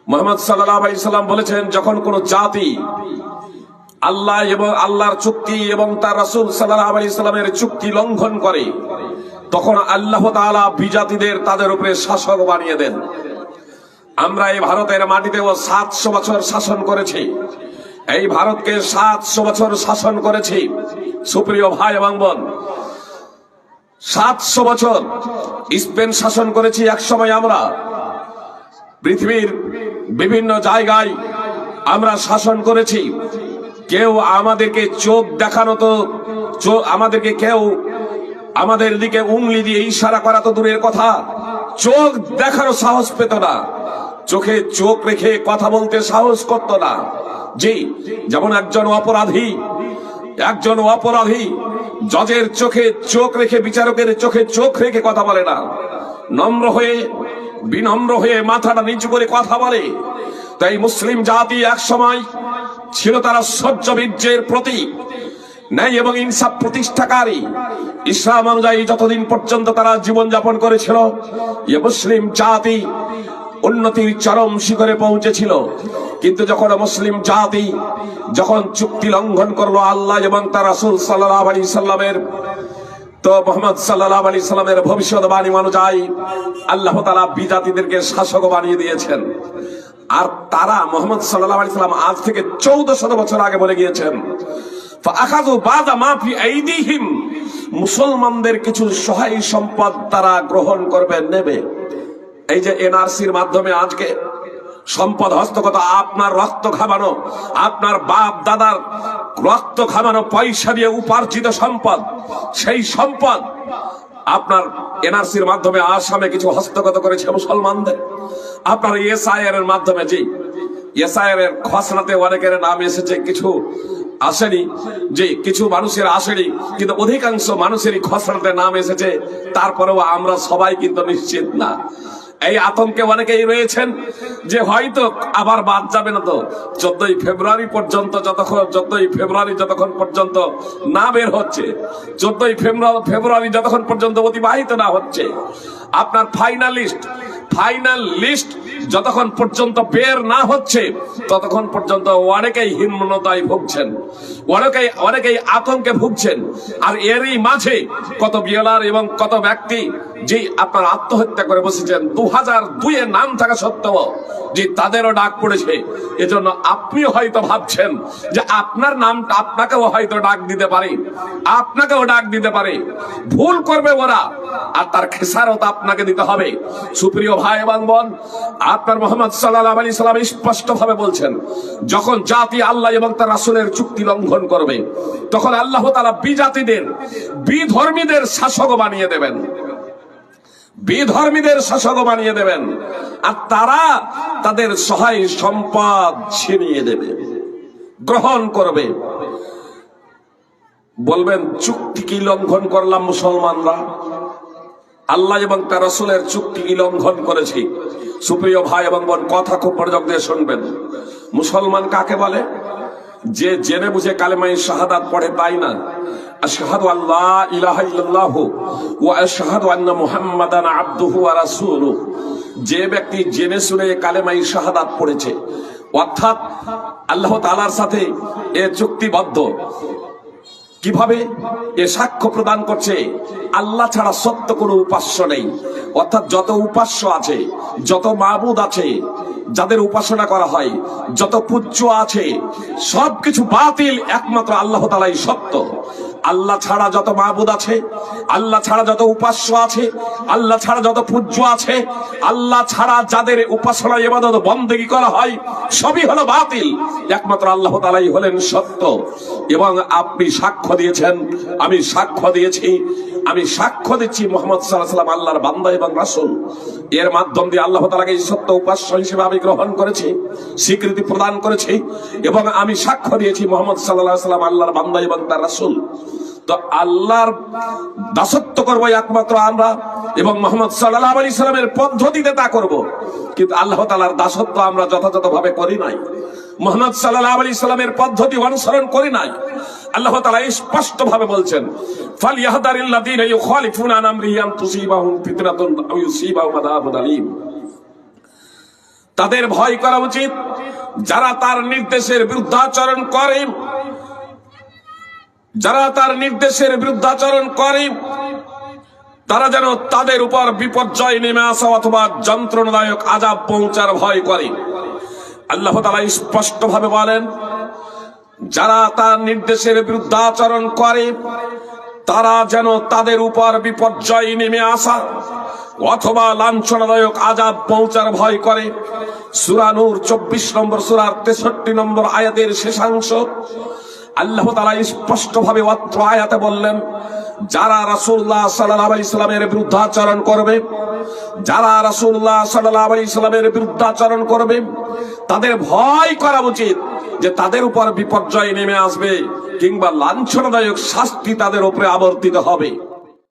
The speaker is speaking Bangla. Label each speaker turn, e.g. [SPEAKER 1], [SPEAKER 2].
[SPEAKER 1] মুহাম্মদ সাল্লাল্লাহু আলাইহি সাল্লাম বলেছেন, যখন কোন জাতি আল্লাহ এবং আল্লাহর চুক্তি এবং তার রাসূল সাল্লাল্লাহু আলাইহি সাল্লামের চুক্তি লঙ্ঘন করে, তখন আল্লাহ তাআলা বিজাতিদের তাদের উপরে শাসক বানিয়ে দেন। আমরা এই ভারতের মাটিতেও 700 বছর শাসন করেছি। এই ভারতকে 700 বছর শাসন করেছি। সুপ্রিয় ভাই এবং বোন, 700 বছর স্পেন শাসন করেছি। একসময় আমরা পৃথিবীর বিভিন্ন জায়গায় আমরা শাসন করেছি। কেউ আমাদেরকে চোখ দেখানো তো, আমাদেরকে কেউ আমাদের দিকে উংলি দিয়ে ইশারা করা তো দূরের কথা, চোখ দেখারও সাহস পেত না, চোখে চোখ রেখে কথা বলতে সাহস করত না। জি, যেমন একজন অপরাধী জজের চোখে চোখ রেখে, বিচারকের চোখে চোখ রেখে কথা বলে না, বিনম্র হয়ে মাথাটা নিচু করে কথা বলে। তাই মুসলিম জাতি এক সময় ছিল তারা সহ্য বীর্যের প্রতীক, ন্যায় এবং ইনসাফ প্রতিষ্ঠাকারী। ইসলাম অনুযায়ী যতদিন পর্যন্ত তারা জীবনযাপন করেছিল, এ মুসলিম জাতি উন্নতির চরম শিখরে পৌঁছেছিল। কিন্তু যখন মুসলিম জাতি যখন চুক্তি লঙ্ঘন করলো আল্লাহ এবং তার রাসূল সাল্লাল্লাহু আলাইহি সাল্লামের, তো মুহাম্মদ সাল্লাল্লাহু আলাইহি সাল্লামের ভবিষ্যৎবাণী অনুযায়ী আল্লাহ তাআলা বিজাতিদেরকে শাসক বানিয়ে দিয়েছেন। আর তারা মুহাম্মদ সাল্লাল্লাহু আলাইহি সাল্লাম আজ থেকে 1400 বছর আগে বলে গিয়েছেন, ফাআখাযু বাযা মা ফি আইদিহিম, মুসলমানদের কিছু সহায় সম্পদ তারা গ্রহণ করবে, নেবে। এই যে এনআরসির মাধ্যমে আজকে সম্পদ হস্তগত, আপনার রক্ত খাবানো, আপনার বাপ দাদার রক্ত খাবানো পয়সা দিয়ে উপার্জিত সম্পদ, সেই সম্পদ আপনার এনআরসির মাধ্যমে আসামে কিছু হস্তগত করেছে মুসলমানদের। আপনার এসআইআর এর মাধ্যমে, যে এসআইআর এর খসড়াতে অনেকের নাম এসেছে, কিছু আসেনি, যে কিছু মানুষের আসেনি, কিন্তু অধিকাংশ মানুষেরই খসড়াতে নাম এসেছে। তারপরেও আমরা সবাই কিন্তু নিশ্চিত না। এই আতঙ্কে অনেকেই রয়েছেন যে হয়তো আবার বাদ যাবে না। তো 14ই ফেব্রুয়ারি পর্যন্ত, যতক্ষণ পর্যন্ত না বের হচ্ছে, 14ই ফেব্রুয়ারি যতক্ষণ পর্যন্ত অতিবাহিত না হচ্ছে, আপনার ফাইনাল লিস্ট যতক্ষণ পর্যন্ত বের না হচ্ছে, ততক্ষণ পর্যন্ত অনেকেই হীনমন্যতায় ভুগছেন, অনেকেই আতঙ্কে ভুগছেন। আর এরই মাঝে কত বিএলআর এবং কত ব্যক্তি যে আপনার আত্মহত্যা করে বসেছেন 2002 এর নাম থাকা সত্ত্বেও, যে তাদেরও ডাক পড়েছে। এজন্য আপনি হয়তো ভাবছেন যে আপনার নামটা আপনাকেও হয়তো ডাক দিতে পারে, ভুল করবে ওরা, আর তার খেসারত আপনাকে দিতে হবে। সুপ্রিয় ভাই এবং বোন, আপনার মুহাম্মদ সাল্লাল্লাহু আলাইহি সাল্লাম স্পষ্ট ভাবে বলছেন, যখন জাতি আল্লাহ এবং তার রাসূলের চুক্তি লঙ্ঘন করবে, তখন আল্লাহ তাআলা বিধর্মীদের শাসক বানিয়ে দেবেন, আর তারা তাদের সহায় সম্পদ ছিনিয়ে দেবে, গ্রহণ করবে। বলবেন, চুক্তি কি লঙ্ঘন করলাম মুসলমানরা? আল্লাহ এবং তার রাসূলের চুক্তি কি লঙ্ঘন করেছি? সুপ্রিয় ভাই এবং বোন, কথা খুব মনোযোগ দিয়ে শুনবেন। মুসলমান কাকে বলে? যে জেনে বুঝে কালেমায়ে শাহাদাত পড়ে, তাই না? আশহাদু আল্লা ইলাহা ইল্লাল্লাহু ওয়া আশহাদু আন্না মুহাম্মাদান আবদুহু ওয়া রাসূলুহু। যে ব্যক্তি জেনে শুনে কালেমায়ে শাহাদাত পড়েছে, অর্থাৎ আল্লাহ তাআলার সাথে এ চুক্তিবদ্ধ, কিভাবে এ সাক্ষ্য প্রদান করছে আল্লাহ ছাড়া সত্য কোনো উপাস্য নেই। অর্থাৎ যত উপাস্য আছে, যত মাবুদ আছে, যাদের উপাসনা করা হয়, যত পূজ্য আছে, সবকিছু বাতিল, একমাত্র আল্লাহ তাআলাই সত্য। আল্লাহ ছাড়া যত মাবুদ আছে, আল্লাহ ছাড়া যত উপাস্য আছে, আল্লাহ ছাড়া যত পূজ্য আছে, আল্লাহ ছাড়া যাদের উপাসনা ইবাদত বন্দেগী করা হয়, সবই হলো বাতিল, একমাত্র আল্লাহ তাআলাই হলেন সত্য। এবং আপনি সাক্ষ্য দিয়েছেন, আমি সাক্ষ্য দিয়েছি, আমি সাক্ষ্য দিচ্ছি মুহাম্মদ সাল্লাল্লাহু আলাইহি ওয়াসাল্লাম আল্লাহর বান্দা এবং রাসূল। এর মাধ্যম দিয়ে আল্লাহ তাআলাকে সত্য উপাস্য হিসেবে আমি গ্রহণ করেছি, স্বীকৃতি প্রদান করেছি, এবং আমি সাক্ষ্য দিয়েছি মুহাম্মদ সাল্লাল্লাহু আলাইহি ওয়াসাল্লাম আল্লাহর বান্দা এবং তার রাসূল। তো আল্লাহর দাসত্ব করবো একমাত্র আমরা, এবং মুহাম্মদ সাল্লাল্লাহু আলাইহি সাল্লামের পদ্ধতিতে তা করব। কিন্তু আল্লাহ তাআলার দাসত্ব আমরা যথাযথভাবে করি নাই, মুহাম্মদ সাল্লাল্লাহু আলাইহি সাল্লামের পদ্ধতি অনুসরণ করি নাই। আল্লাহ তাআলা স্পষ্ট ভাবে বলছেন, ফালইয়াহদারিল্লাযীনা ইউখালিফুনা আন আমরিহি আন তুসিবাহুম ফিতনাতুন আও ইউসিবাহুম আযাবুন আলীম। তাদের ভয় করা উচিত। যারা তার নির্দেশের বিরুদ্ধাচরণ করে, যারা তার নির্দেশের বিরুদ্ধাচরণ করে, তারা যেন তাদের উপর বিপর্যয় নেমে আসা অথবা যন্ত্রণাদায়ক আযাব পৌঁছার ভয় করে। আল্লাহ তাআলা স্পষ্টভাবে বলেন, যারা তার নির্দেশের বিরুদ্ধাচরণ করে তারা যেন তাদের উপর বিপর্যয় নেমে আসা অথবা লাঞ্ছনাদায়ক আযাব পৌঁছার ভয় করে। সূরা নূর 24 নম্বর সূরার 63 নম্বর আয়াতের শেষাংশ আল্লাহ তাআলা স্পষ্টভাবে অত্র আয়াতে বললেন, যারা রাসূলুল্লাহ সাল্লাল্লাহু আলাইহি সাল্লামের বিরুদ্ধাচরণ করবে, যারা রাসূলুল্লাহ সাল্লাল্লাহু আলাইহি সাল্লামের বিরুদ্ধাচরণ করবে, তাদের ভয় করা উচিত যে তাদের উপর বিপর্যয় নেমে আসবে কিংবা লাঞ্ছনাদায়ক শাস্তি তাদের উপরে আবর্তিত হবে।